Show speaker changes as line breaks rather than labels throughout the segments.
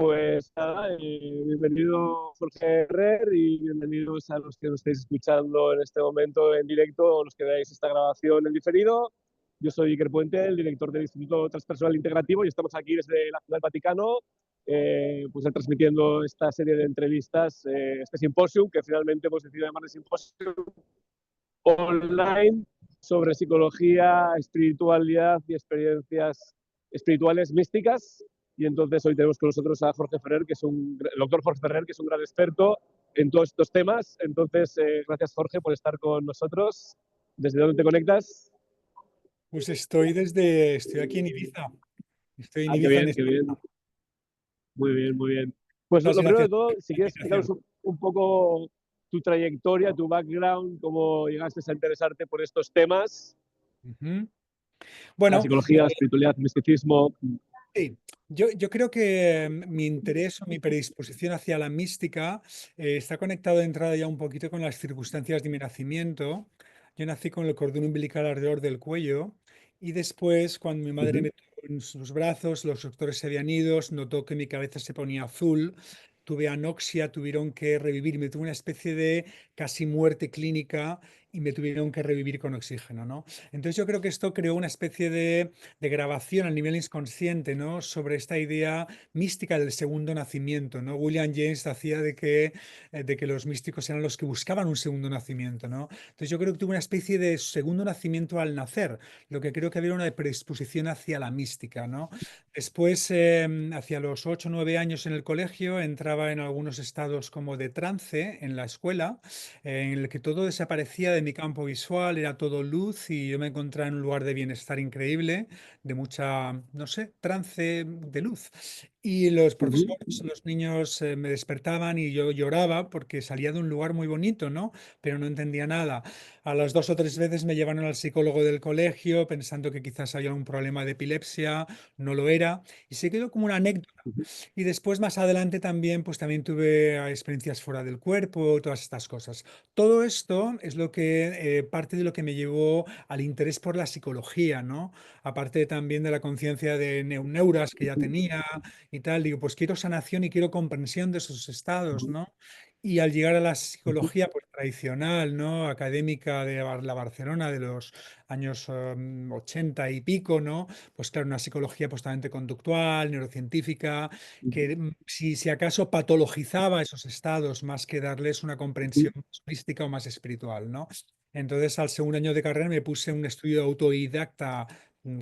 Pues nada, bienvenido Jorge Herrer y bienvenidos a los que nos estáis escuchando en este momento en directo o los que veáis esta grabación en diferido. Yo soy Iker Puente, el director del Instituto Transpersonal Integrativo, y estamos aquí desde la Ciudad del Vaticano, pues transmitiendo esta serie de entrevistas, este simposium, que finalmente hemos decidido llamarle simposium online sobre psicología, espiritualidad y experiencias espirituales místicas. Y entonces hoy tenemos con nosotros a Jorge Ferrer, el doctor Jorge Ferrer, que es un gran experto en todos estos temas. Entonces, gracias Jorge por estar con nosotros. ¿Desde dónde te conectas?
Pues estoy aquí en Ibiza. Estoy en
Qué
Ibiza, en
bien, qué bien.
España.
Muy bien, muy bien. Pues
Muchas
lo primero
gracias
de
por
todo, si
la
quieres explicarnos
invitación.
un poco tu trayectoria, tu background, cómo llegaste a interesarte por estos temas,
Ujú.
la
Bueno,
psicología, la espiritualidad, el misticismo.
sí, yo creo que mi interés o mi predisposición hacia la mística está conectado de entrada ya un poquito con las circunstancias de mi nacimiento. Yo nací con el cordón umbilical alrededor del cuello y después, cuando mi madre
Ujú,
me tuvo en sus brazos, los doctores se habían ido, notó que mi cabeza se ponía azul, tuve anoxia, tuvieron que revivir, me tuve una especie de casi muerte clínica y me tuvieron que revivir con oxígeno, ¿no? Entonces yo creo que esto creó una especie de grabación a nivel inconsciente, ¿no? Sobre esta idea mística del segundo nacimiento, ¿no? William James decía de que los místicos eran los que buscaban un segundo nacimiento, ¿no? Entonces yo creo que tuve una especie de segundo nacimiento al nacer, lo que creo que había una predisposición hacia la mística, ¿no? Después, hacia los 8 o 9 años en el colegio, entraba en algunos estados como de trance en la escuela, en el que todo desaparecía de mi campo visual, era todo luz y yo me encontraba en un lugar de bienestar increíble, de mucha, no sé, trance de luz. Y los
ujú,
profesores, los niños me despertaban y yo lloraba porque salía de un lugar muy bonito, ¿no? Pero no entendía nada. A las 2 o 3 veces me llevaron al psicólogo del colegio pensando que quizás había un problema de epilepsia, no lo era, y se quedó como una anécdota.
ujú,
Y después, más adelante también, pues también tuve experiencias fuera del cuerpo, todas estas cosas. Todo esto es lo que, parte de lo que me llevó al interés por la psicología, ¿no? Aparte también de la conciencia de neuras que ya tenía y tal, digo, pues quiero sanación y quiero comprensión de esos estados,
ujú,
¿no? Y al llegar a la
ujú,
psicología pues, tradicional, ¿no? Académica de la Barcelona de los años 80 y pico, ¿no? Pues claro, una psicología postamente conductual, neurocientífica,
ujú,
que si acaso patologizaba esos estados más que darles una comprensión más holística o más espiritual, ¿no? Entonces, al segundo año de carrera me puse un estudio autodidacta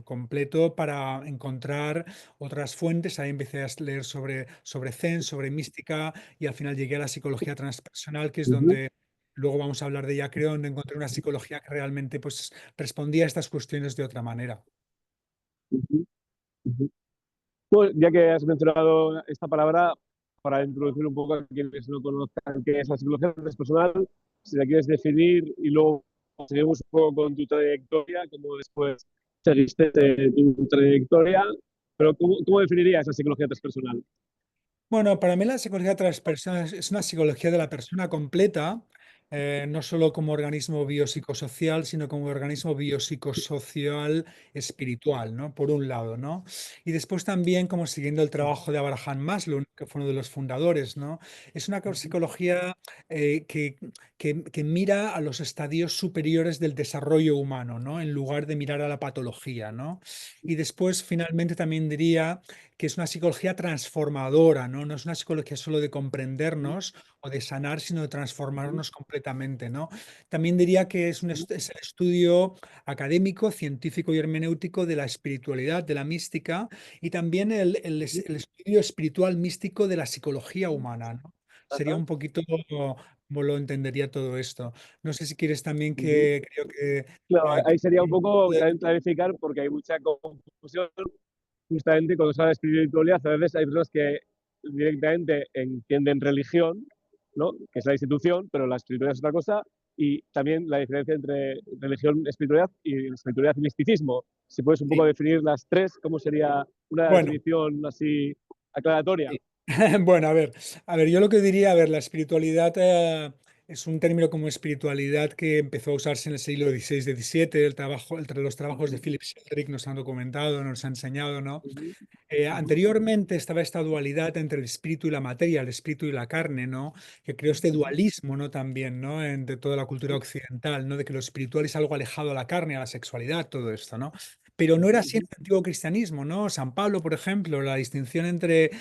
completo para encontrar otras fuentes. Ahí empecé a leer sobre Zen, sobre mística y al final llegué a la psicología transpersonal, que es
ujú,
donde luego vamos a hablar de ella, creo, donde encontré una psicología que realmente pues, respondía a estas cuestiones de otra manera.
ujú, ujú. Pues, ya que has mencionado esta palabra, para introducir un poco a quienes no conozcan qué es la psicología transpersonal, si la quieres definir y luego seguimos un poco con tu trayectoria, como después seguiste tu trayectoria, pero ¿cómo definirías la psicología transpersonal?
Bueno, para mí la psicología transpersonal es una psicología de la persona completa, no solo como organismo biopsicosocial, sino como organismo biopsicosocial espiritual, ¿no? Por un lado, ¿no? Y después también como siguiendo el trabajo de Abraham Maslow, que fue uno de los fundadores, ¿no? Es una
Ujú,
psicología que mira a los estadios superiores del desarrollo humano, ¿no? En lugar de mirar a la patología, ¿no? Y después, finalmente, también diría que es una psicología transformadora, ¿no? No es una psicología solo de comprendernos o de sanar, sino de
ujú,
transformarnos completamente, ¿no? También diría que
ujú,
es el estudio académico, científico y hermenéutico de la espiritualidad, de la mística, y también
ujú.
el estudio espiritual místico de la psicología humana, ¿no? Sería
Ajá,
un poquito como lo entendería todo esto. No sé si quieres también
ujú.
que creo
Claro, ahí sería un poco
que-
también clarificar, porque hay mucha confusión justamente cuando se habla de espiritualidad. A veces hay personas que directamente entienden religión, ¿no? Que es la institución, pero la espiritualidad es otra cosa, y también la diferencia entre religión, espiritualidad y misticismo. Si puedes un poco
sí.
definir las tres, ¿cómo sería una
Bueno.
definición así aclaratoria?
Sí. Bueno, a ver, yo lo que diría, a ver, la espiritualidad Es un término como espiritualidad que empezó a usarse en el siglo XVI-XVII. Los trabajos de Philip Sheldrake nos han documentado, nos han enseñado, ¿no?
Ujú, ujú,
Anteriormente estaba esta dualidad entre el espíritu y la materia, el espíritu y la carne, ¿no? Que creó este
ujú,
dualismo, ¿no? También, ¿no? Entre toda la cultura occidental, ¿no? De que lo espiritual es algo alejado a la carne, a la sexualidad, todo esto, ¿no? Pero no era así en
ujú,
el antiguo cristianismo, ¿no? San Pablo, por ejemplo, la distinción entre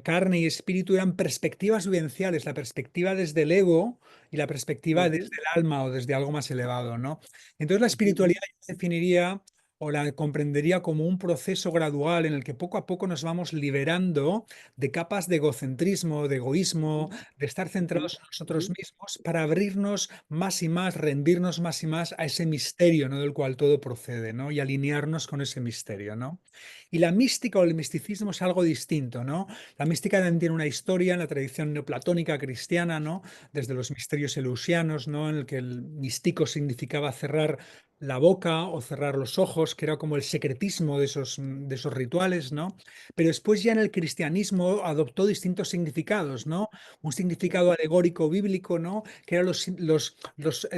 carne y espíritu eran perspectivas vivenciales, la perspectiva desde el ego y la perspectiva
ujú,
desde el alma o desde algo más elevado, ¿no? Entonces la
ujú, ujú,
espiritualidad yo definiría o la comprendería como un proceso gradual en el que poco a poco nos vamos liberando de capas de egocentrismo, de egoísmo, de estar
ujú,
centrados en nosotros mismos para abrirnos más y más, rendirnos más y más a ese misterio, ¿no? Del cual todo procede, ¿no? Y alinearnos con ese misterio, ¿no? Y la mística o el misticismo es algo distinto, ¿no? La mística también tiene una historia en la tradición neoplatónica cristiana, ¿no? Desde los misterios eleusianos, ¿no? En el que el místico significaba cerrar la boca o cerrar los ojos, que era como el secretismo de esos rituales, ¿no? Pero después ya en el cristianismo adoptó distintos significados, ¿no? Un significado alegórico bíblico, ¿no? Que eran los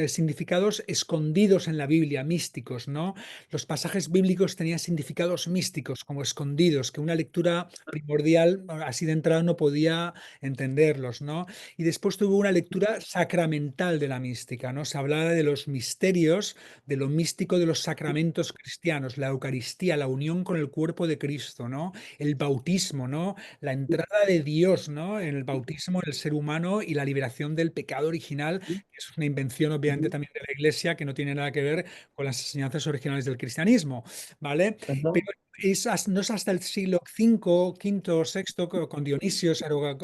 significados escondidos en la Biblia, místicos, ¿no? Los pasajes bíblicos tenían significados místicos, como escondidos, que una lectura primordial, así de entrada, no podía entenderlos, ¿no? Y después tuvo una lectura sacramental de la mística, ¿no? Se hablaba de los misterios, de lo místico de los sacramentos cristianos, la Eucaristía, la unión con el cuerpo de Cristo, ¿no? El bautismo, ¿no? La entrada de Dios, ¿no? En el bautismo, en el ser humano y la liberación del pecado original, que es una invención obviamente
ujú,
también de la Iglesia que no tiene nada que ver con las enseñanzas originales del cristianismo, ¿vale?
ajá,
Pero no es hasta el siglo V, o sexto, con Dionisio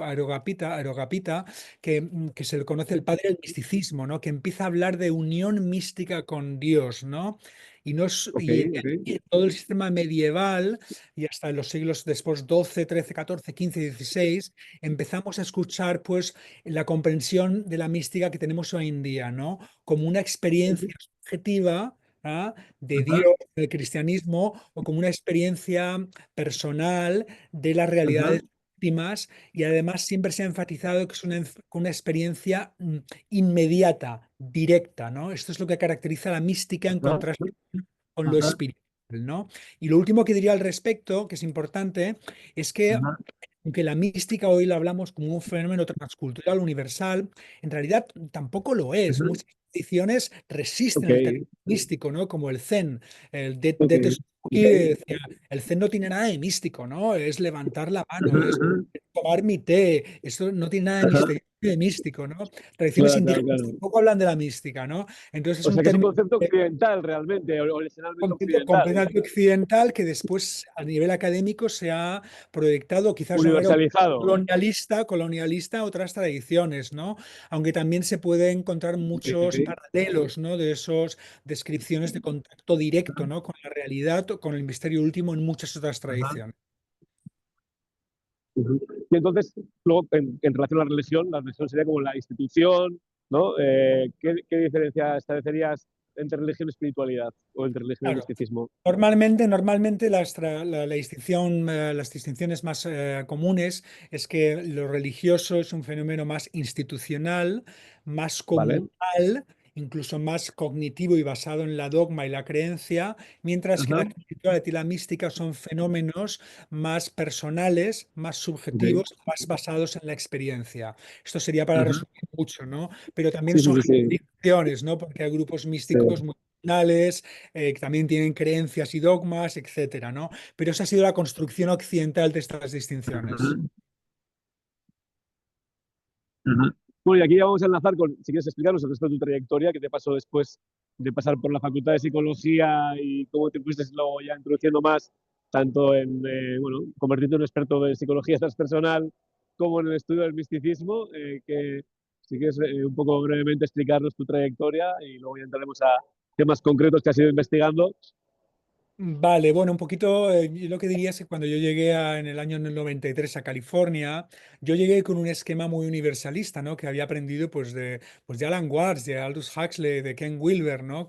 Areopagita, que se le conoce el padre del misticismo, ¿no? Que empieza a hablar de unión mística con Dios, ¿no? Y, no es-
ok, ok,
y todo el sistema medieval y hasta en los siglos después 12, 13, 14, 15, 16, empezamos a escuchar pues la comprensión de la mística que tenemos hoy en día, ¿no? Como una
ujú,
experiencia subjetiva, ¿ah? De
ajá,
Dios, del cristianismo, o como una experiencia personal de las
ajá,
realidades últimas, y además siempre se ha enfatizado que es una experiencia inmediata, directa, ¿no? Esto es lo que caracteriza la mística en
ajá,
contraste con lo
ajá,
espiritual, ¿no? Y lo último que diría al respecto, que es importante, es que
ajá,
aunque la mística hoy la hablamos como un fenómeno transcultural universal, en realidad tampoco lo es.
ajá,
Muchas tradiciones
ok,
resisten el término místico, ¿no? Como el Zen.
ok,
De Suzuki decía, el Zen no tiene nada de místico, ¿no? Es levantar la mano, es
ajá,
tomar mi té. Esto no tiene nada de
ajá,
de místico, ¿no? Tradiciones
claro, claro,
indígenas
claro.
tampoco hablan de la mística, ¿no? Entonces es
O
un
sea que es un
término
concepto occidental realmente, originalmente
concepto
occidental,
completamente occidental que después a nivel académico se ha proyectado quizás de una manera un poco
universalizado.
colonialista a otras tradiciones, ¿no? Aunque también se puede encontrar muchos
Ok,
paralelos, ¿no? De esas descripciones de contacto directo, ¿no? Con la realidad o con el misterio último en muchas otras
ajá,
tradiciones.
ujú. Y entonces, luego, en relación a la religión sería como la institución, ¿no? ¿Qué diferencia establecerías entre religión y espiritualidad o entre religión y
Claro.
misticismo?
Normalmente las distinciones más comunes es que lo religioso es un fenómeno más institucional, más
¿Vale?
comunal, incluso más cognitivo y basado en la dogma y la creencia, mientras que la
Ajá,
espiritualidad y la mística son fenómenos más personales, más
ok.
subjetivos, más basados en la experiencia. Esto sería para
Ajá.
resumir mucho, ¿no? Pero también
Sí, sí,
son
sí, sí.
generalizaciones, ¿no? Porque hay grupos
Sí.
místicos muy personales, que también tienen creencias y dogmas, etcétera, ¿no? Pero esa ha sido la construcción occidental de estas distinciones.
Ajá, ajá. Bueno, y aquí ya vamos a enlazar con, si quieres explicarnos el resto de tu trayectoria, qué te pasó después de pasar por la Facultad de Psicología y cómo te fuiste luego ya introduciendo más, tanto en, bueno, convertirte en un experto de psicología transpersonal como en el estudio del misticismo, que si quieres un poco brevemente explicarnos tu trayectoria y luego ya entraremos a temas concretos que has ido investigando.
Vale, bueno, un poquito, yo lo que diría es que cuando yo llegué en el año 93 a California, yo llegué con un esquema muy universalista, ¿no? Que había aprendido pues de Alan Watts, de Aldous Huxley, de Ken Wilber, ¿no?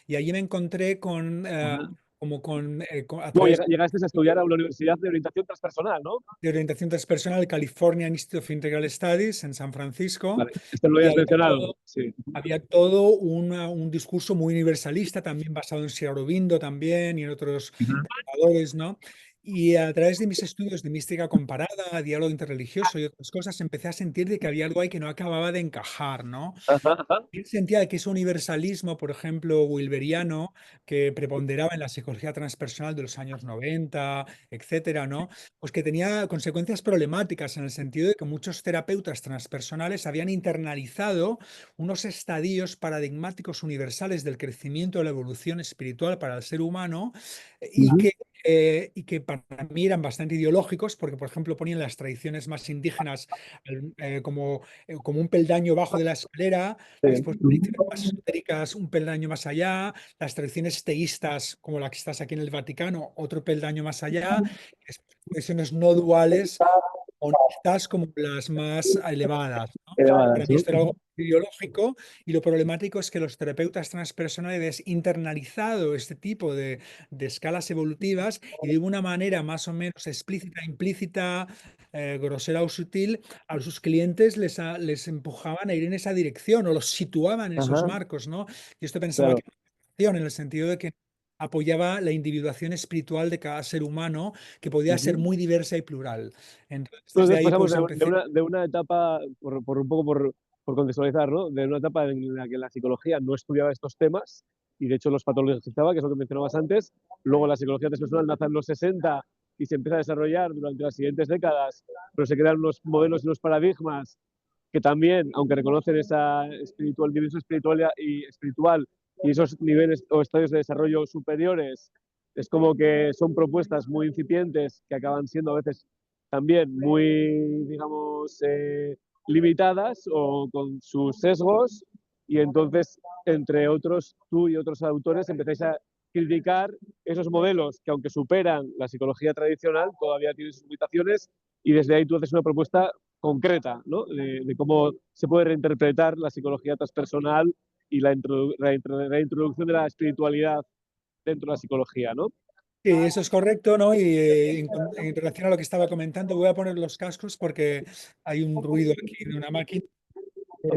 Y allí me encontré con
Ajá,
como a
Luego
través
llegaste a estudiar a una universidad de orientación transpersonal, ¿no?
de orientación transpersonal, California Institute of Integral Studies en San Francisco,
Vale, esto lo
y
habías mencionado. Sí.
había todo un discurso muy universalista, también basado en Sri Aurobindo también y en otros
Ujú.
pensadores, ¿no? Y a través de mis estudios de mística comparada, diálogo interreligioso y otras cosas, empecé a sentir de que había algo ahí que no acababa de encajar, ¿no?
Ajá, ajá.
Él sentía que ese universalismo, por ejemplo, wilberiano, que preponderaba en la psicología transpersonal de los años 90, etcétera, ¿no? Pues que tenía consecuencias problemáticas en el sentido de que muchos terapeutas transpersonales habían internalizado unos estadios paradigmáticos universales del crecimiento de la evolución espiritual para el ser humano
Ujú.
y que para mí eran bastante ideológicos, porque, por ejemplo, ponían las tradiciones más indígenas como un peldaño bajo de la escalera,
Sí.
después tradiciones más
Ujú.
esotéricas, un peldaño más allá, las tradiciones teístas, como la que estás aquí en el Vaticano, otro peldaño más allá, después tradiciones no duales, honestas como las más elevadas, ¿no? Para
Elevadas,
mí
¿no?
esto era algo ideológico y lo problemático es que los terapeutas transpersonales internalizado este tipo de escalas evolutivas y de una manera más o menos explícita, implícita, grosera o sutil, a sus clientes les empujaban a ir en esa dirección o los situaban en esos
Ajá,
marcos, ¿no? Y esto pensaba
claro.
que en el sentido de que apoyaba la individuación espiritual de cada ser humano, que podía ser
Ujú.
muy diversa y plural. Entonces, desde
Entonces
ahí
pasamos
pues empecé.
de una etapa, por un poco por contextualizar, ¿no? De una etapa en la que la psicología no estudiaba estos temas y de hecho los patologizaba, que es lo que mencionabas antes. Luego la psicología transpersonal nace en los 60 y se empieza a desarrollar durante las siguientes décadas, pero se crean unos modelos y unos paradigmas que también, aunque reconocen esa espiritual, dimensión espiritual y esos niveles o estadios de desarrollo superiores, es como que son propuestas muy incipientes que acaban siendo a veces también muy, digamos, limitadas o con sus sesgos, y entonces, entre otros, tú y otros autores empezáis a criticar esos modelos que, aunque superan la psicología tradicional, todavía tienen sus limitaciones, y desde ahí tú haces una propuesta concreta, ¿no? De cómo se puede reinterpretar la psicología transpersonal y la introducción de la espiritualidad dentro de la psicología, ¿no?
Sí, eso es correcto, ¿no? Y en relación a lo que estaba comentando, voy a poner los cascos porque hay un ruido aquí de una máquina.
Ok.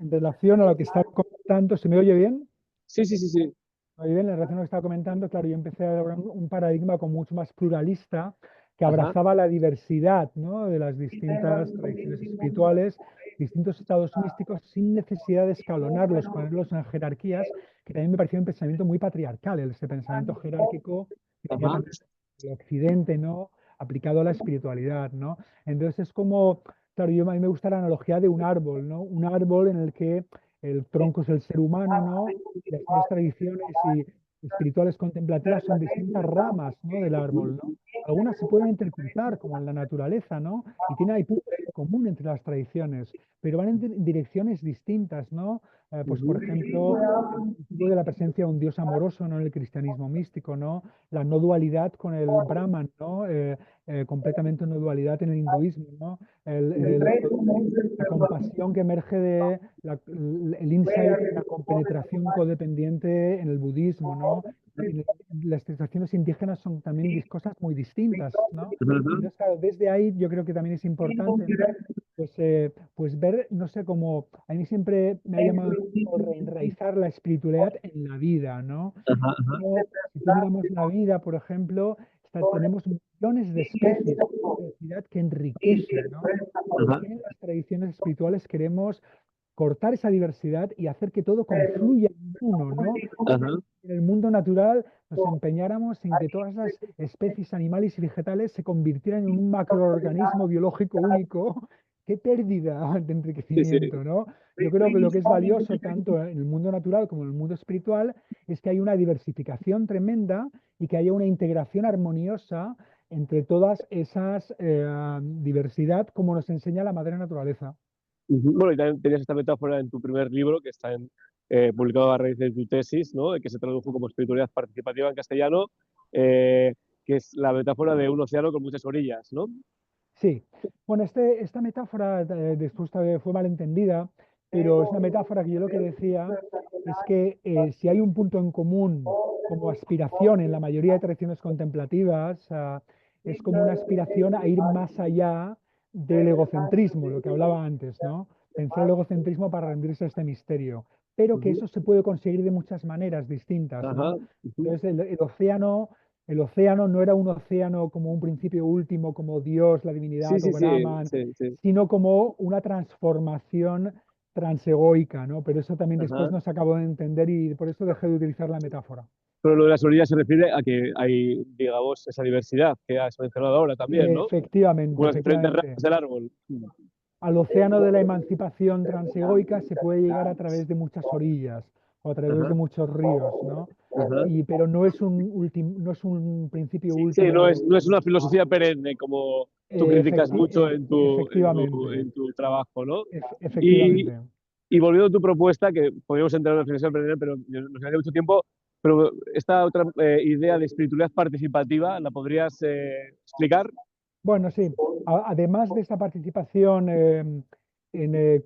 En relación a lo que estaba comentando, ¿se me oye bien?
Sí, sí, sí, sí.
Muy bien, en relación a lo que estaba comentando, claro, yo empecé a elaborar un paradigma como mucho más pluralista que
Ajá.
abrazaba la diversidad, ¿no? De las distintas tradiciones espirituales, distintos estados místicos, sin necesidad de escalonarlos, ponerlos en jerarquías, que también me parecía un pensamiento muy patriarcal, ese pensamiento jerárquico que tenía
Ajá.
también el Occidente, ¿no? Aplicado a la espiritualidad, ¿no? Entonces es como, claro, a mí me gusta la analogía de un árbol, ¿no? Un árbol en el que el tronco es el ser humano, ¿no? Las distintas tradiciones y espirituales contemplativas son distintas ramas, ¿no? Del árbol, ¿no? Algunas se pueden intercruzar, como en la naturaleza, ¿no? Y hay puntos en común entre las tradiciones, pero van en direcciones distintas, ¿no? Pues, por ejemplo, el principio de la presencia de un Dios amoroso, ¿no? En el cristianismo místico, ¿no? La no dualidad con el Brahman, ¿no? Completamente no dualidad en el hinduismo, ¿no? La compasión que emerge de el insight, la compenetración codependiente en el budismo, ¿no? Las civilizaciones indígenas son también cosas muy distintas, ¿no?
Ujú.
Entonces, claro, desde ahí yo creo que también es importante, ¿no? Pues ver, no sé, como a mí siempre me ha llamado mucho reenraizar la espiritualidad en la vida, ¿no?
Ajá,
Y
ajá.
cómo, si tú miramos la vida, por ejemplo, tenemos millones de especies, una diversidad que enriquece, ¿no? ¿Por
Ajá.
qué en las tradiciones espirituales queremos cortar esa diversidad y hacer que todo confluya en uno, ¿no?
Ajá.
En el mundo natural nos empeñáramos en que todas las especies animales y vegetales se convirtieran en un macroorganismo biológico único. ¡Qué pérdida de
Sí, sí.
enriquecimiento, ¿no? Yo creo que lo que es valioso tanto en el mundo natural como en el mundo espiritual es que hay una diversificación tremenda y que haya una integración armoniosa entre todas esas diversidad como nos enseña la madre naturaleza.
Ujú. Bueno, y también tenías esta metáfora en tu primer libro, que está publicado a raíz de tu tesis, ¿no? Que se tradujo como espiritualidad participativa en castellano, eh, que es la metáfora de un océano con muchas orillas, ¿no?
Sí, bueno, esta metáfora después fue malentendida. pero es una metáfora que yo lo que decía es que si hay un punto en común como aspiración en la mayoría de tradiciones contemplativas, es como una aspiración a ir más allá del egocentrismo, lo que hablaba antes, ¿no? Vencer el egocentrismo para rendirse a este misterio, pero que
Ujú.
eso se puede conseguir de muchas maneras distintas,
Ajá.
¿no?
Ujú.
Entonces el océano no era un océano como un principio último, como Dios, la
Sí,
divinidad o
sí, sí,
Brahman,
sí, sí.
sino como una transformación transegoica, ¿no? Pero eso también después
Ajá.
no se acabó de entender y por eso dejé de utilizar la metáfora.
Pero lo de las orillas se refiere a que hay, digamos, esa diversidad que has mencionado ahora también, ¿no?
Efectivamente,
Como las diferentes
efectivamente.
ramas del árbol.
Al océano de la emancipación transegoica se puede llegar a través de muchas orillas o a través de
Ajá,
muchos ríos, ¿no?
ajá.
Pero no es un principio
Sí, no
último.
es, no es una filosofía perenne como tú
Eh,
criticas
efecti-
mucho
eh,
en tu, en tu,
efectivamente,
en tu trabajo, ¿no? Y,
efectivamente.
y volviendo a tu propuesta, que podríamos entrar en una filosofía perenne, pero nos quedaría mucho tiempo, pero esta otra idea de espiritualidad participativa, ¿la podrías explicar?
Bueno, sí. Además de esta participación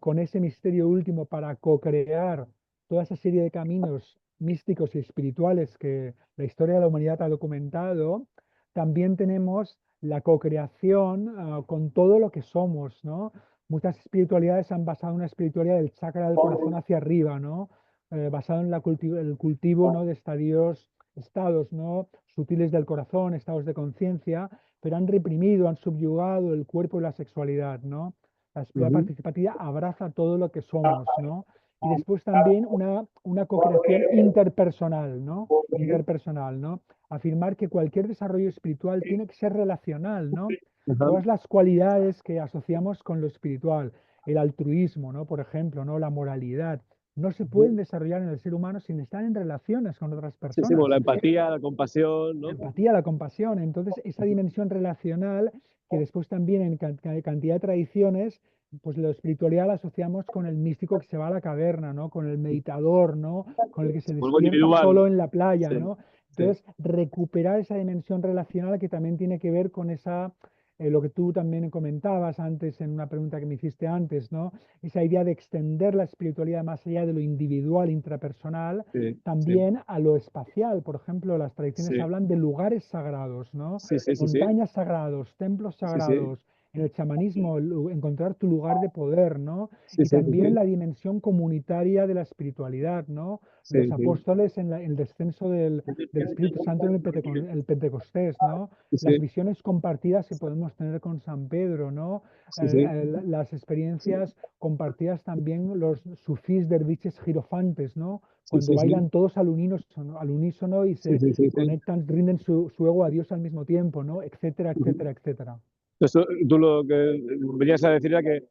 con ese misterio último para co-crear toda esa serie de caminos místicos y espirituales que la historia de la humanidad ha documentado, también tenemos la co-creación con todo lo que somos, ¿no? Muchas espiritualidades se han basado en una espiritualidad del chakra del corazón hacia arriba, ¿no? Basado en el cultivo, ¿no? de estados, ¿no? sutiles del corazón, estados de conciencia, pero han reprimido, han subyugado el cuerpo y la sexualidad, ¿no? La espiritualidad
Ujú,
participativa abraza todo lo que somos, ¿no? Y después también una co-creación interpersonal, ¿no? Interpersonal, ¿no? Afirmar que cualquier desarrollo espiritual tiene que ser relacional, ¿no?
ajá,
Todas las cualidades que asociamos con lo espiritual, el altruismo, ¿no? Por ejemplo, ¿no? La moralidad, no se pueden
ujú.
desarrollar en el ser humano sin estar en relaciones con otras
Sí, sí, bueno, la
personas.
empatía, la compasión,
La
¿no?
empatía, la compasión. Entonces, esa dimensión relacional que después también en cantidad de tradiciones, pues la espiritualidad la asociamos con el místico que se va a la caverna, ¿no? Con el meditador, ¿no? Con el que se
Algo
despierta
individual.
solo en la playa,
Sí,
¿no?
sí.
Entonces, recuperar esa dimensión relacional que también tiene que ver con lo que tú también comentabas antes en una pregunta que me hiciste antes, ¿no? Esa idea de extender la espiritualidad más allá de lo individual, intrapersonal,
Sí, sí,
también a lo espacial. Por ejemplo, las tradiciones
sí,
hablan de lugares sagrados, ¿no?
sí, sí, sí, sí,
Montañas sagrados, templos
sí, sí,
sagrados. En el chamanismo, encontrar tu lugar de poder, ¿no?
sí,
Y
sí, sí,
también
sí,
la dimensión comunitaria de la espiritualidad, ¿no? Los
sí, sí,
apóstoles en el descenso del Espíritu Santo en el Pentecostés, ¿no? Las
sí,
visiones compartidas que podemos tener con San Pedro, ¿no?
sí, sí,
Las experiencias compartidas también los sufís derviches girofantes, ¿no?
sí,
Cuando
sí, sí,
bailan todos al unísono y
sí,
se
sí, sí, sí.
conectan, rinden su ego a Dios al mismo tiempo, ¿no? Etcétera,
Ujú.
etcétera, etcétera.
Entonces, tú lo que venías a decir era que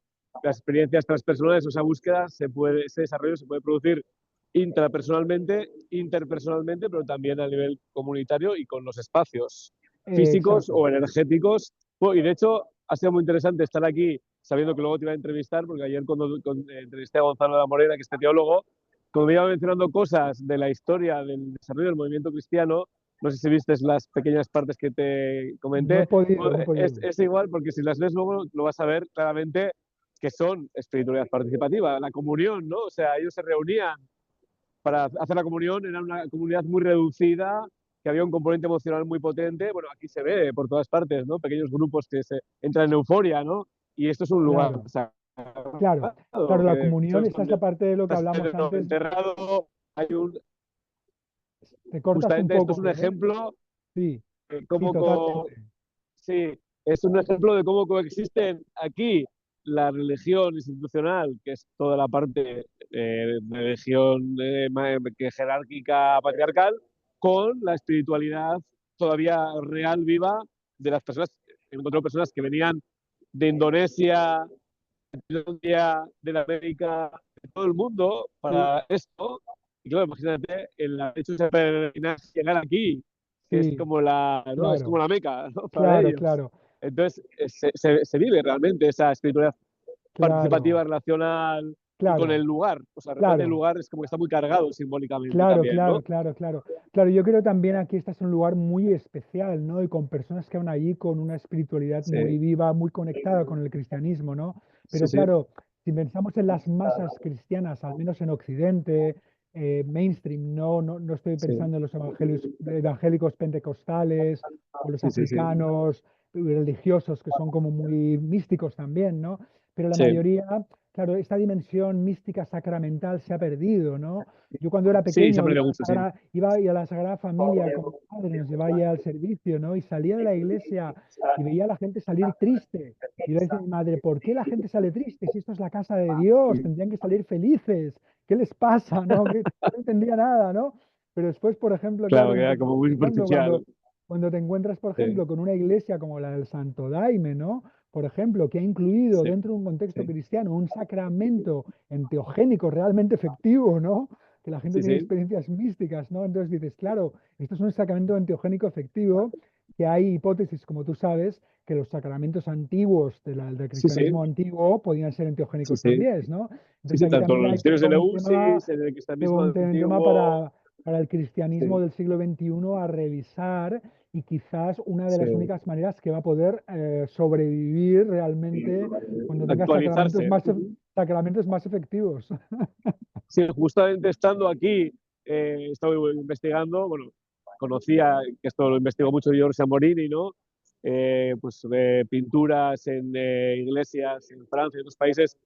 las experiencias transpersonales, o esa búsqueda, ese desarrollo se puede producir intrapersonalmente, interpersonalmente, pero también a nivel comunitario y con los espacios físicos
Exacto.
o energéticos. Bueno, y de hecho, ha sido muy interesante estar aquí sabiendo que luego te iba a entrevistar, porque ayer cuando entrevisté a Gonzalo de la Morena, que es este teólogo, cuando me iba mencionando cosas de la historia del desarrollo del movimiento cristiano, no sé si viste las pequeñas partes que te
No he
comenté,
podido,
bueno,
no he podido.
es igual porque si las ves luego lo vas a ver claramente que son espiritualidad participativa, la comunión, ¿no? O sea, ellos se reunían para hacer la comunión, era una comunidad muy reducida, que había un componente emocional muy potente. Bueno, aquí se ve por todas partes, ¿no? Pequeños grupos que se entran en euforia, ¿no? Y esto es un lugar
Claro, claro, claro,
sagrado,
la
que
comunión, esta es la
donde
parte de lo que
estás
hablamos antes.
enterrado, hay un,
Te cortas un
justamente esto es un
poco, ¿eh?
ejemplo
Sí,
de
sí, totalmente.
sí, es un ejemplo de cómo coexisten aquí la religión institucional, que es toda la parte religión jerárquica patriarcal, con la espiritualidad todavía real, viva, de las personas. Encontró personas que venían de Indonesia, de la América, de todo el mundo
Sí,
para esto. Y claro, imagínate el hecho de peregrinaje, llegar aquí, que es
sí,
como ¿no? Es como
claro,
la Meca, ¿no? Para
claro,
ellos.
claro,
Entonces, se vive realmente esa espiritualidad
claro,
participativa, relacional y con el
claro,
lugar. O sea, realmente el
claro.
lugar es como que está muy cargado simbólicamente
Claro,
también,
claro,
¿no?
claro, claro. Claro, yo creo también aquí este es un lugar muy especial, ¿no? Y con personas que van allí con una espiritualidad
Sí,
muy viva, muy conectada con el cristianismo, ¿no?
sí,
Pero
sí.
claro, si pensamos en las masas cristianas, al menos en Occidente, mainstream, no estoy
sí,
pensando en los evangélicos pentecostales o los
sí, sí, sí,
africanos religiosos que son como muy místicos también, ¿no? Pero la
sí,
mayoría, claro, esta dimensión mística sacramental se ha perdido, ¿no? Yo cuando era
sí, se
pequeño
aprecia mucho, sí.
iba a la Sagrada Familia con mi padre, nos llevaba ya al servicio, ¿no? Y salía de la iglesia y veía a la gente salir triste. Y le decía a mi madre, ¿por qué la gente sale triste? Si esto es la casa de Dios, tendrían que salir felices. ¿Qué les pasa? ¿No? No entendía nada, ¿no? Pero después, por ejemplo,
Claro,
claro,
que era como muy
investigando,
superficial.
cuando te encuentras, por
Sí,
ejemplo, con una iglesia como la del Santo Daime, ¿no? Por ejemplo, que ha incluido
sí,
dentro de un contexto
sí,
cristiano un sacramento enteogénico realmente efectivo, ¿no? Que la gente
sí,
tiene
sí,
experiencias místicas, ¿no? Entonces dices, claro, esto es un sacramento enteogénico efectivo, que hay hipótesis, como tú sabes, que los sacramentos antiguos del
sí,
cristianismo
sí,
antiguo podían ser
sí,
enteogénicos
sí,
también, ¿no?
sí,
Entonces
sí,
aquí
tanto
también
los
hay
misterios de Eleusis, en el
todo
cristianismo
un tema
antiguo,
para el cristianismo
sí,
del siglo XXI a revisar y quizás una de
sí,
las únicas maneras que va a poder sobrevivir realmente cuando tenga
actualizarse.
sacramentos más efectivos.
Sí, justamente estando aquí, estaba investigando, bueno, conocía, que esto lo investigó mucho Giorgio Morini, ¿no? Pues pinturas en iglesias en Francia y en otros países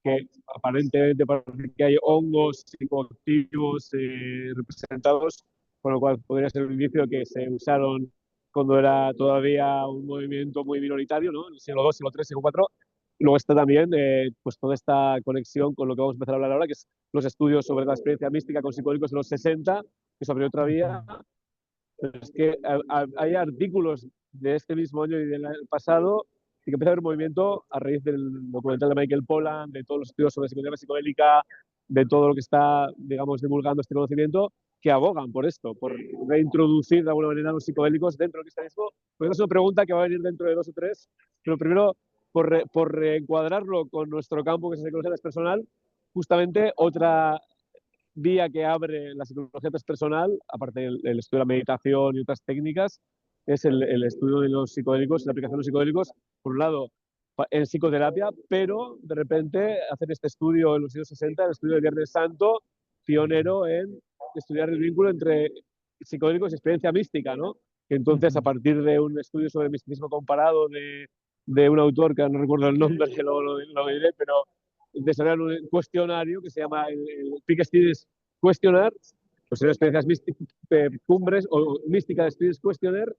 que aparentemente parece que hay hongos psicoactivos representados, con lo cual podría ser un indicio que se usaron cuando era todavía un movimiento muy minoritario, ¿no? En el siglo II, siglo III, siglo IV. Luego está también pues toda esta conexión con lo que vamos a empezar a hablar ahora, que es los estudios sobre la experiencia mística con psicodélicos en los 60, que se abrió otra vía. Pero es que hay artículos de este mismo año y del pasado y que empieza a haber un movimiento a raíz del documental de Michael Pollan, de todos los estudios sobre psicoterapia psicodélica, de todo lo que está, digamos, divulgando este conocimiento, que abogan por esto, por reintroducir de alguna manera los psicodélicos dentro del cristianismo. Pues es una pregunta que va a venir dentro de 2 o 3, pero primero, por reencuadrarlo con nuestro campo, que es la psicología transpersonal, justamente otra vía que abre la psicología transpersonal, aparte del estudio de la meditación y otras técnicas, es el estudio de los psicodélicos, la aplicación de los psicodélicos, por un lado, en psicoterapia, pero de repente hacer este estudio en los años 60, el estudio de Viernes Santo, pionero en estudiar el vínculo entre psicodélicos y experiencia mística, ¿no? Que entonces, a
Ujú.
partir de un estudio sobre el misticismo comparado de un autor que no recuerdo el nombre, que lo diré, pero desarrollar un cuestionario que se llama el Peak Studies Questionnaire, pues son experiencias cumbres o mística de Studies Questionnaire,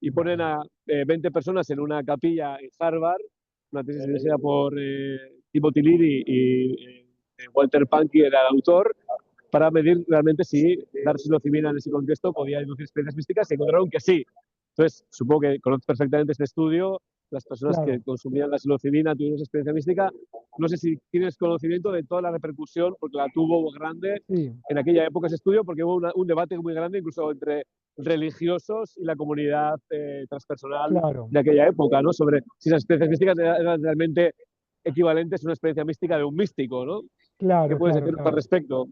y ponen a 20 personas en una capilla en Harvard, una tesis dirigida por Timothy Leary y Walter Pankey era el autor, para medir realmente si dar psilocibina en ese contexto podía inducir experiencias místicas y encontraron que sí. Entonces, supongo que conoces perfectamente este estudio, las personas que
Claro,
consumían la psilocibina tuvieron esa experiencia mística. No sé si tienes conocimiento de toda la repercusión, porque la tuvo grande
sí,
en aquella época ese estudio, porque hubo un debate muy grande incluso entre religiosos y la comunidad transpersonal
claro,
de aquella época, ¿no? Sobre si esas experiencias místicas eran realmente equivalentes a una experiencia mística de un místico, ¿no? ¿Qué
claro,
puedes
claro,
decirnos al
claro.
respecto?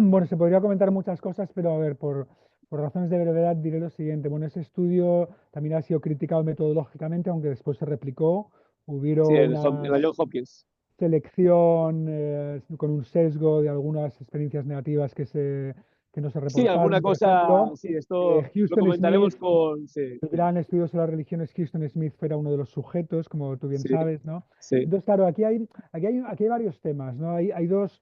Bueno, se podría comentar muchas cosas, pero a ver, por razones de brevedad diré lo siguiente. Bueno, ese estudio también ha sido criticado metodológicamente, aunque después se replicó.
Sí,
Hubieron
en la
unas
John Hopkins.
selección con un sesgo de algunas experiencias negativas que no se
Sí, alguna
reportaron. Por
cosa,
ejemplo,
sí, esto lo
Houston Smith,
comentaremos con... Sí,
el gran estudioso de las religiones, Houston Smith era uno de los sujetos, como tú bien
sí,
sabes, ¿no?
sí.
Entonces, claro, aquí hay varios temas, ¿no? Hay dos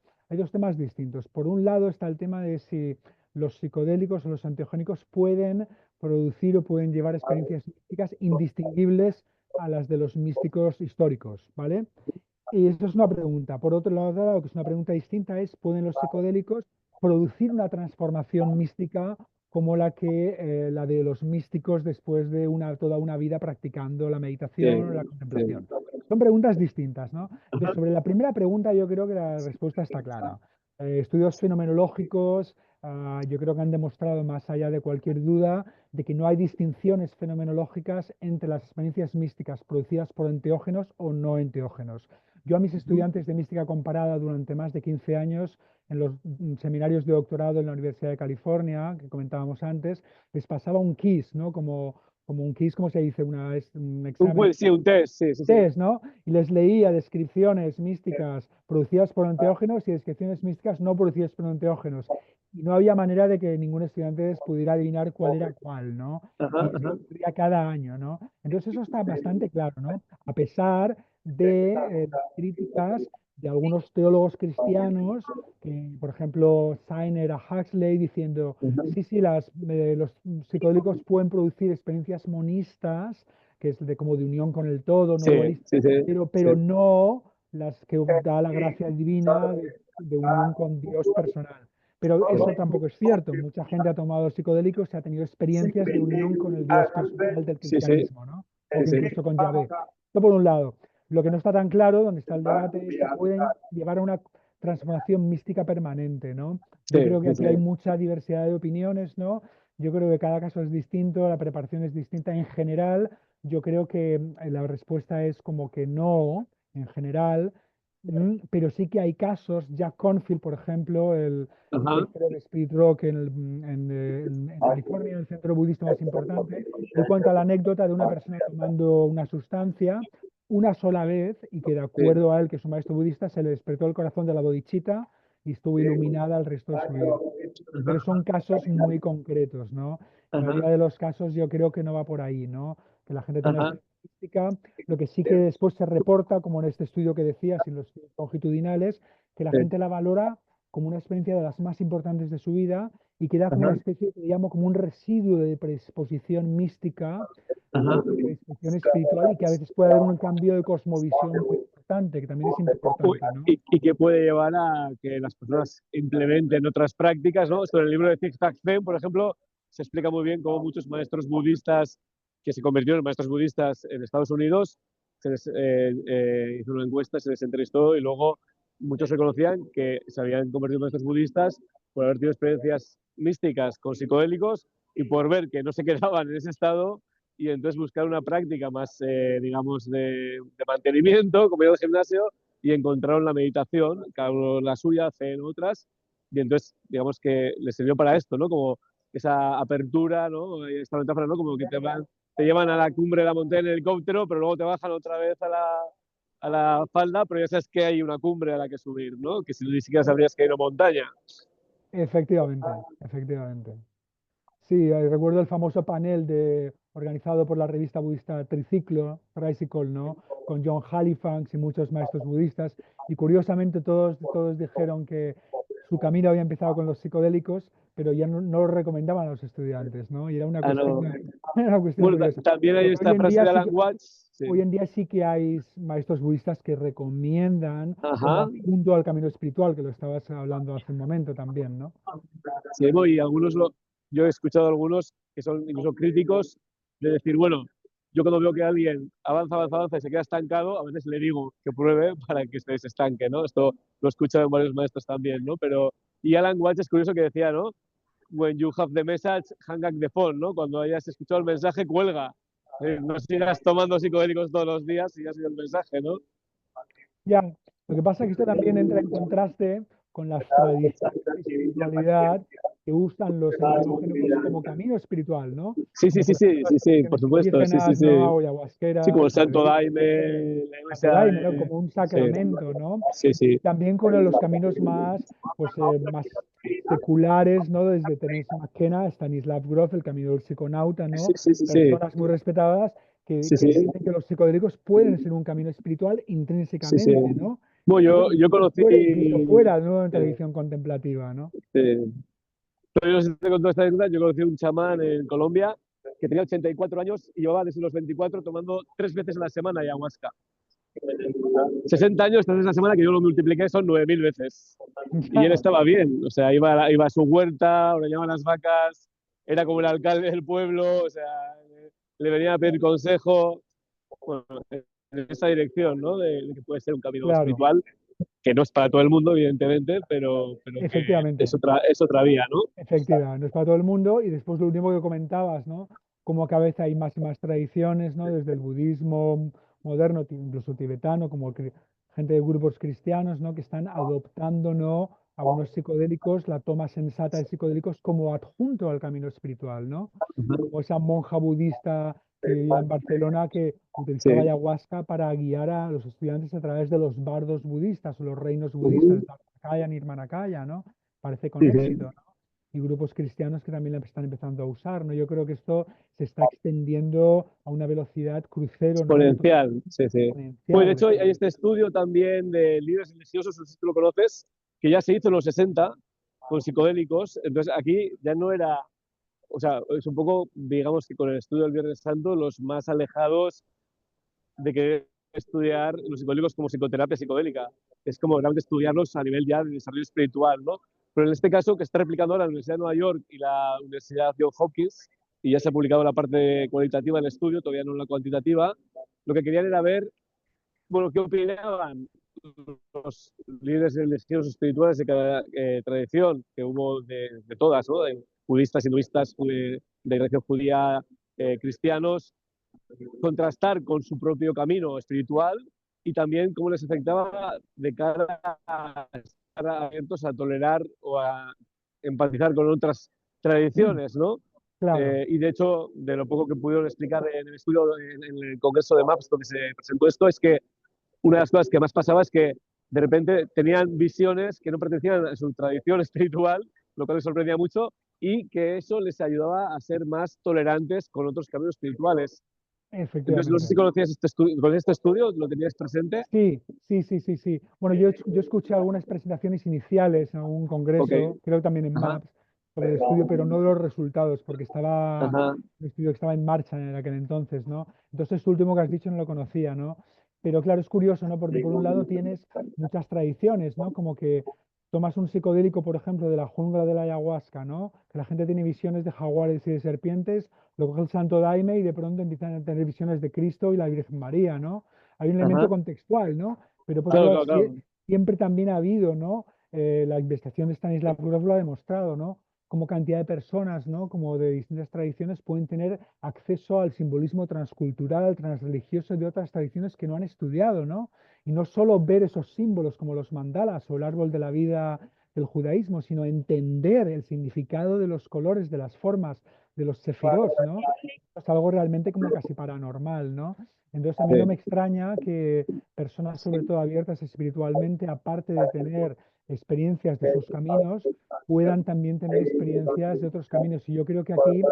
temas distintos. Por un lado está el tema de si los psicodélicos o los antiogénicos pueden producir o pueden llevar experiencias místicas indistinguibles a las de los místicos históricos, ¿vale? Y eso es una pregunta. Por otro lado, lo que es una pregunta distinta es, ¿pueden los psicodélicos producir una transformación mística como la de los místicos después de toda una vida practicando la
Sí,
meditación o la
sí.
contemplación? Son preguntas distintas, ¿no? Entonces, sobre la primera pregunta yo creo que la respuesta está clara. Estudios fenomenológicos, yo creo que han demostrado, más allá de cualquier duda, de que no hay distinciones fenomenológicas entre las experiencias místicas producidas por enteógenos o no enteógenos. Yo a mis estudiantes de mística comparada durante más de 15 años en los seminarios de doctorado en la Universidad de California, que comentábamos antes, les pasaba un quiz, ¿no? como un quiz, ¿cómo se dice? Un
Un
examen
quiz, sí, un test, sí, sí, sí.
test, ¿no? Y les leía descripciones místicas producidas por enteógenos y descripciones místicas no producidas por enteógenos. Y no había manera de que ningún estudiante pudiera adivinar cuál era cuál, ¿no?
Ajá,
Y esto
ajá.
ocurría cada año, ¿no? Entonces eso está bastante claro, ¿no? A pesar de las críticas de algunos teólogos cristianos, que, por ejemplo, Sainer a Huxley diciendo, sí, sí, los psicodélicos pueden producir experiencias monistas, que es de como de unión con el todo, no
Sí,
dualista,
sí, sí, sí.
pero no las que da la gracia divina de unión con Dios personal. Pero eso tampoco es cierto. Mucha gente ha tomado psicodélicos y ha tenido experiencias de unión con el Dios personal del
Sí, sí,
cristianismo, ¿no? O
sí,
que
sí.
incluso con Yahvé. Esto por un lado. Lo que no está tan claro, donde está el debate, es si pueden llevar a una transformación mística permanente, ¿no? Yo
Sí,
creo que
sí,
aquí hay
sí.
mucha diversidad de opiniones, ¿no? Yo creo que cada caso es distinto, la preparación es distinta. En general, yo creo que la respuesta es como que no, en general, pero sí que hay casos. Jack Confield, por ejemplo, el
Ajá.
director de Spirit Rock en California, el centro budista más importante, él cuenta la anécdota de una persona tomando una sustancia una sola vez y que de
Sí.
acuerdo a él, que es un maestro budista, se le despertó el corazón de la bodhicitta y estuvo iluminada el resto de su vida. Pero son casos muy concretos, ¿no? La
Ajá,
mayoría de los casos yo creo que no va por ahí, ¿no? Que la gente tiene una
ajá.
experiencia mística, lo que sí que después se reporta, como en este estudio que decías, en los estudios longitudinales, que la
Sí.
gente la valora como una experiencia de las más importantes de su vida y queda como una
Ajá,
especie, que llamo como un residuo de predisposición mística
ajá.
o de predisposición espiritual y que a veces puede haber un cambio de cosmovisión muy importante, que también es importante, ¿no?
Y que puede llevar a que las personas implementen otras prácticas, ¿no? Esto en el libro de Thich Nhat Hanh, por ejemplo, se explica muy bien cómo muchos maestros budistas que se convirtieron en maestros budistas en Estados Unidos, se les hizo una encuesta, se les entrevistó y luego muchos reconocían que se habían convertido en maestros budistas por haber tenido experiencias místicas con psicodélicos y por ver que no se quedaban en ese estado y entonces buscar una práctica más, digamos, de mantenimiento, como yo el gimnasio, y encontraron la meditación, cada uno la suya, hacen otras, y entonces, digamos que les sirvió para esto, ¿no? Como esa apertura, ¿no? Esta metáfora, ¿no? Como que te llevan a la cumbre de la montaña en helicóptero, pero luego te bajan otra vez a la falda, pero ya sabes que hay una cumbre a la que subir, ¿no? Que si ni siquiera sabrías que hay una montaña.
Efectivamente, efectivamente. Sí, recuerdo el famoso panel organizado por la revista budista Triciclo, Tricycle, ¿no? Con John Halifax y muchos maestros budistas. Y curiosamente todos dijeron que su camino había empezado con los psicodélicos, pero ya no lo recomendaban a los estudiantes, ¿no? Y era una
Ah, no.
cuestión, era una cuestión
Bueno,
curiosa.
también hay
Porque
esta frase de Alan Watts. Sí.
hoy en día sí que hay maestros budistas que recomiendan como
Ajá.
adjunto al camino espiritual, que lo estabas hablando hace un momento también, ¿no?
Sí, y yo he escuchado algunos que son incluso críticos de decir, bueno, yo cuando veo que alguien avanza, avanza, avanza y se queda estancado, a veces le digo que pruebe para que se desestanque, ¿no? Esto lo he escuchado en varios maestros también, ¿no? Pero, y Alan Watts es curioso que decía, ¿no? When you have the message, hang up the phone, ¿no? Cuando hayas escuchado el mensaje, cuelga. No sigas tomando psicodélicos todos los días y ya ha sido el mensaje, ¿no?
Ya, lo que pasa es que esto también entra en contraste con las tradiciones de espiritualidad que usan los enteógenos como camino espiritual, ¿no?
Sí, sí,
Como
sí,
por ejemplo
sí,
las
sí, sí, por
tradiciones
supuesto, sí, sí,
indígenas,
sí.
¿no? O
Sí, como el
ayahuasqueras, o
Santo
budistas,
Daime, la
Santo
iglesia,
Daime, ¿no? Como un
sí,
sacramento, ¿no?
sí,
Y
sí.
también con los caminos más seculares, ¿no? Desde Terence McKenna, Stanislav Grof, el camino del psiconauta,
Sí,
¿no?
sí, sí, sí,
Personas muy respetadas
sí,
que
sí,
dicen que los psicodélicos pueden ser un camino espiritual
sí, sí.
intrínsecamente, ¿no?
Bueno, yo
Incluso
conocí,
incluso fuera, ¿no? En
eh,
televisión contemplativa, ¿no?
yo no sé si te contó esta anécdota, yo conocí un chamán en Colombia que tenía 84 años y llevaba desde los 24 tomando 3 veces a la semana ayahuasca. 60 años, 3 veces a la semana, que yo lo multipliqué, son 9.000 veces. Y él
Ya,
estaba bien, o sea, iba a su huerta, ordeñaba las vacas, era como el alcalde del pueblo, o sea, le venía a pedir consejo, bueno, en esa dirección, ¿no? De que puede ser un camino
claro,
espiritual, que no es para todo el mundo, evidentemente, pero que
efectivamente,
es otra vía, ¿no?
efectivamente, no es para todo el mundo. Y después lo último que comentabas, ¿no? Como cada vez hay más y más tradiciones, ¿no? Desde el budismo moderno, incluso tibetano, como gente de grupos cristianos, ¿no? Que están adoptando, ¿no? algunos psicodélicos, la toma sensata de psicodélicos como adjunto al camino espiritual, ¿no?
Ujú.
Como esa monja budista que vivía en Barcelona que utilizaba
Sí.
ayahuasca para guiar a los estudiantes a través de los bardos budistas o los reinos budistas,
Ujú.
el Dharmakaya, Nirmanakaya, ¿no? Parece con
Sí,
éxito,
sí.
¿no? Y grupos cristianos que también la están empezando a usar, ¿no? Yo creo que esto se está extendiendo a una velocidad crucero, ¿no? En todo
Exponencial, sí, sí. Pues de
exponencial.
hecho hay este estudio también de líderes religiosos, no sé si tú lo conoces, que ya se hizo en los 60 con psicodélicos. Entonces aquí ya no era, o sea, es un poco, digamos que con el estudio del Viernes Santo, los más alejados de que estudiar los psicodélicos como psicoterapia psicodélica. Es como realmente estudiarlos a nivel ya de desarrollo espiritual, ¿no? Pero en este caso, que está replicando ahora la Universidad de Nueva York y la Universidad Johns Hopkins, y ya se ha publicado la parte cualitativa del estudio, todavía no la cuantitativa, lo que querían era ver, bueno, qué opinaban los líderes religiosos espirituales de cada tradición que hubo de todas, ¿no? De budistas, hinduistas, de religión judía, cristianos, contrastar con su propio camino espiritual y también cómo les afectaba de cara a estar abiertos a tolerar o a empatizar con otras tradiciones, ¿no?
Claro,
Y de hecho, de lo poco que pudieron explicar en el estudio, en el Congreso de MAPS, donde se presentó esto, es que una de las cosas que más pasaba es que de repente tenían visiones que no pertenecían a su tradición espiritual, lo cual les sorprendía mucho, y que eso les ayudaba a ser más tolerantes con otros caminos espirituales. Entonces, no sé si
efectivamente.
conocías con este estudio, lo tenías presente.
Sí, sí, sí, sí, sí. Bueno, yo escuché algunas presentaciones iniciales en algún
Ok.
congreso, creo también en
Ajá.
MAPS, sobre el estudio, pero no de los resultados, porque estaba,
Ajá.
el estudio que estaba en marcha en aquel entonces, ¿no? Entonces, esto último que has dicho no lo conocía, ¿no? Pero claro, es curioso, ¿no? Porque por un lado tienes muchas tradiciones, ¿no? Como que tomas un psicodélico, por ejemplo, de la jungla de la ayahuasca, ¿no? Que la gente tiene visiones de jaguares y de serpientes, lo coge el santo daime y de pronto empiezan a tener visiones de Cristo y la Virgen María, ¿no? Hay un elemento
Ajá.
contextual, ¿no? Pero por otro
Claro,
lado,
claro, claro.
siempre también ha habido, ¿no? La investigación de Stanislav Grof lo ha demostrado, ¿no? Como cantidad de personas, ¿no? Como de distintas tradiciones pueden tener acceso al simbolismo transcultural, transreligioso de otras tradiciones que no han estudiado, ¿no? Y no solo ver esos símbolos como los mandalas o el árbol de la vida del judaísmo, sino entender el significado de los colores, de las formas, de los sefirot, ¿no? Es algo realmente como casi paranormal, ¿no? Entonces a mí no me
Sí.
extraña que personas sobre todo abiertas espiritualmente, aparte de tener experiencias de sus caminos, puedan también tener experiencias de otros caminos. Y yo creo que aquí,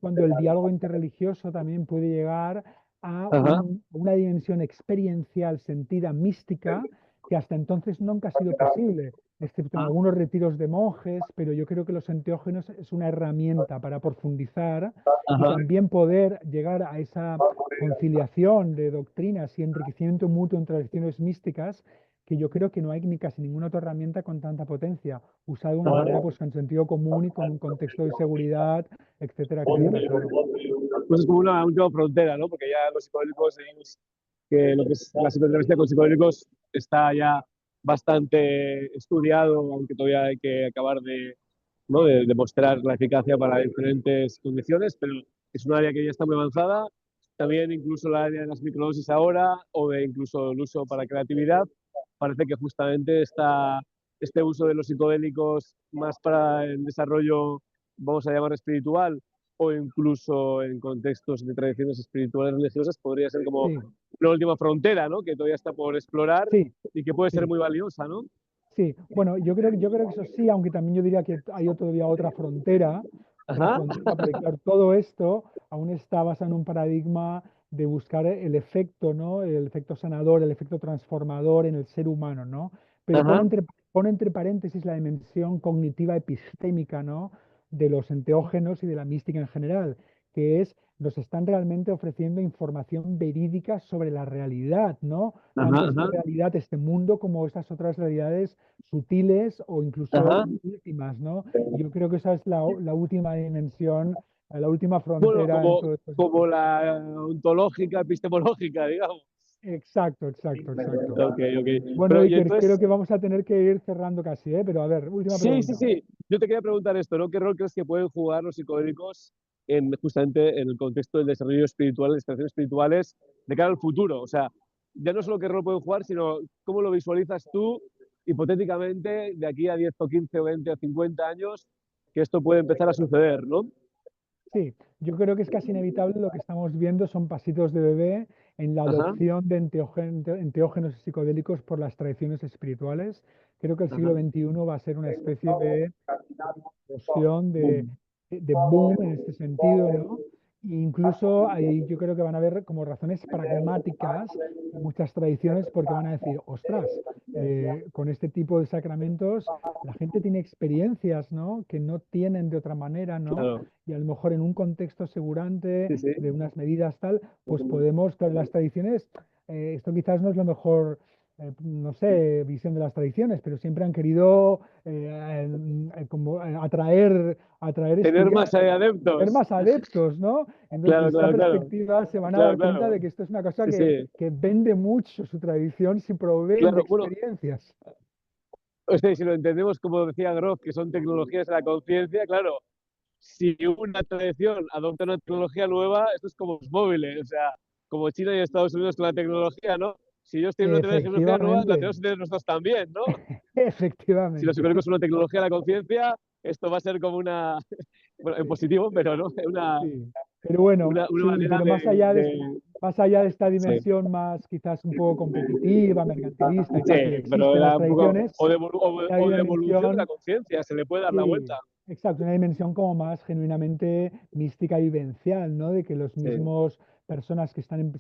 cuando el diálogo interreligioso también puede llegar a
Ajá.
una dimensión experiencial, sentida, mística, que hasta entonces nunca ha sido posible, excepto en algunos retiros de monjes, pero yo creo que los enteógenos es una herramienta para profundizar y
Ajá.
también poder llegar a esa conciliación de doctrinas y enriquecimiento mutuo entre tradiciones místicas, que yo creo que no hay ni casi ninguna otra herramienta con tanta potencia, usada de una manera
Ajá.
pues con sentido común y con un contexto de seguridad, etcétera, etcétera, claro.
Pues es como una última frontera, ¿no? Porque ya los psicodélicos, digamos, que lo que es la psicoterapia con psicodélicos está ya bastante estudiado, aunque todavía hay que acabar de, ¿no? de demostrar la eficacia para diferentes condiciones, pero es un área que ya está muy avanzada. También incluso la área de las microdosis ahora, o de incluso el uso para creatividad, parece que justamente este uso de los psicodélicos más para el desarrollo, vamos a llamar espiritual, o incluso en contextos de tradiciones espirituales religiosas, podría ser como
Sí,
una última frontera, ¿no? Que todavía está por explorar
sí,
y que puede ser
sí.
muy valiosa, ¿no?
Sí, bueno, yo creo que eso sí, aunque también yo diría que hay todavía otra
Ajá,
frontera, porque claro, todo esto aún está basado en un paradigma de buscar el efecto, ¿no? El efecto sanador, el efecto transformador en el ser humano, ¿no? Pero
ajá,
pone entre paréntesis la dimensión cognitiva epistémica, ¿no? De los enteógenos y de la mística en general, que es, nos están realmente ofreciendo información verídica sobre la realidad, ¿no?
ajá,
Tanto esta
ajá,
realidad, este mundo, como estas otras realidades sutiles o incluso
ajá.
últimas, ¿no? Y yo creo que esa es la última dimensión, la última
Bueno,
frontera en todo esto.
como la ontológica, epistemológica, digamos.
Exacto, exacto, exacto.
Ok, ok.
Bueno,
Pero, y
Iker, creo
entonces,
que vamos a tener que ir cerrando casi, ¿eh? Pero a ver, última
sí, sí,
pregunta.
sí. Yo te quería preguntar esto, ¿no? ¿Qué rol crees que pueden jugar los psicodélicos justamente en el contexto del desarrollo espiritual, de las experiencias espirituales, de cara al futuro? O sea, ya no solo qué rol pueden jugar, sino cómo lo visualizas tú hipotéticamente, de aquí a 10 o 15 o 20 o 50 años, que esto puede empezar a suceder, ¿no?
Sí, yo creo que es casi inevitable. Lo que estamos viendo son pasitos de bebé en la
Ajá,
adopción de enteógenos y psicodélicos por las tradiciones espirituales. Creo que el
ajá.
siglo XXI va a ser una especie de explosión,
Boom.
de boom en este sentido, ¿no? E incluso ahí yo creo que van a haber como razones pragmáticas en muchas tradiciones porque van a decir, ostras, con este tipo de sacramentos la gente tiene experiencias, ¿no? Que no tienen de otra manera, ¿no?
Claro,
Y a lo mejor en un contexto asegurante
sí, sí.
de unas medidas tal, pues podemos, claro, las tradiciones, esto quizás no es lo mejor, no sé, visión de las tradiciones, pero siempre han querido como atraer
Tener más
estudiantes, tener
adeptos.
más adeptos, ¿no? Entonces,
Claro,
desde esta
claro, claro.
perspectiva se van a
Claro,
dar cuenta de
claro.
que esto es una cosa
Sí, sí.
que vende mucho su tradición si proveen de
Claro, bueno,
experiencias.
o sea, si lo entendemos como decía Groff, que son tecnologías de la conciencia, claro, si una tradición adopta una tecnología nueva, esto es como los móviles, o sea, como China y Estados Unidos con la tecnología, ¿no? Si ellos tienen una tecnología nueva, la
Efectivamente,
tenemos que tener nosotros también, ¿no? Si los
efectivamente.
psicólogos son una tecnología de la conciencia, esto va a ser como una, bueno, en positivo, pero no,
Sí, pero bueno,
una
sí,
manera
pero más allá de esta
sí,
dimensión más quizás un poco competitiva, mercantilista y tal, que
sí, pero
existe en las
era un poco,
tradiciones, hay
o
una
de evolución de la
dimensión.
conciencia, se le puede dar la vuelta.
Sí, exacto, una dimensión como más genuinamente mística y vivencial, ¿no? De que los
Sí,
mismos personas que están en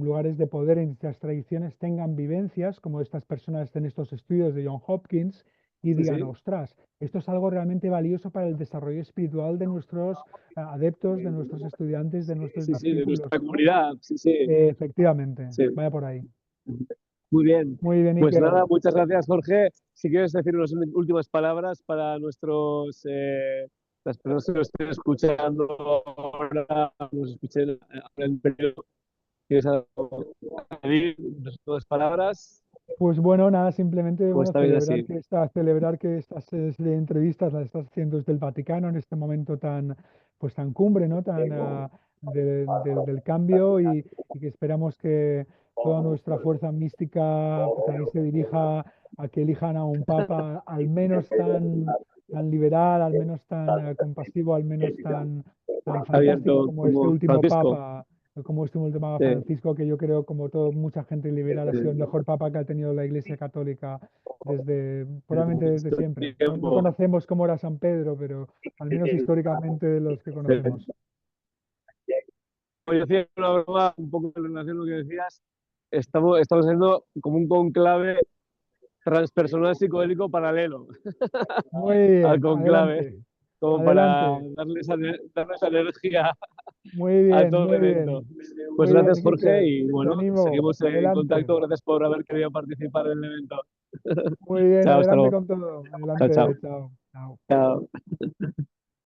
lugares de poder en estas tradiciones tengan vivencias, como estas personas en estos estudios de John Hopkins, y
sí,
digan,
sí,
ostras, esto es algo realmente valioso para el desarrollo espiritual de nuestros adeptos, de nuestros estudiantes, de nuestros
sí, sí, de
discípulos,
nuestra
¿no?
comunidad, sí, sí,
Efectivamente,
sí.
vaya por ahí.
Muy bien.
Muy bien,
Pues
Iker.
nada, muchas gracias, Jorge. Si quieres decir unas últimas palabras para nuestros, las personas que nos estén escuchando ahora, nos escuchen ahora en periodo, ¿quieres añadir unas últimas palabras?
Pues bueno, nada, simplemente
¿O
bueno,
está bien así?
celebrar que estas serie de entrevistas las estás haciendo desde el Vaticano en este momento tan, pues tan cumbre, ¿no? Tan del cambio y que esperamos que toda nuestra fuerza mística pues, también se dirija a que elijan a un papa al menos tan liberal, al menos tan compasivo, al menos tan fantástico
Abierto
como este
como
último
Francisco.
papa, como este último Papa
Sí,
Francisco, que yo creo, como todo, mucha gente liberal, ha sido el
sí.
mejor papa que ha tenido la Iglesia Católica probablemente desde
Este
siempre. No, no
tiempo.
conocemos cómo era San Pedro, pero al menos históricamente de los que conocemos.
Sí. Yo decía una broma un poco en relación a lo que decías. Estamos haciendo como un conclave transpersonal psicodélico paralelo
Muy
al
bien,
conclave,
adelante,
como para
adelante.
darle esa energía
Muy
a
bien,
todo
muy
el evento.
bien,
Pues
muy
gracias,
bien,
Jorge,
Iker.
y
Te
bueno,
animo,
seguimos en
adelante.
contacto. Gracias por haber querido participar en el evento.
Muy bien,
Chao, hasta
adelante
luego.
con todo.
Chao,
Adelante,
chao.
chao, chao.
Chao.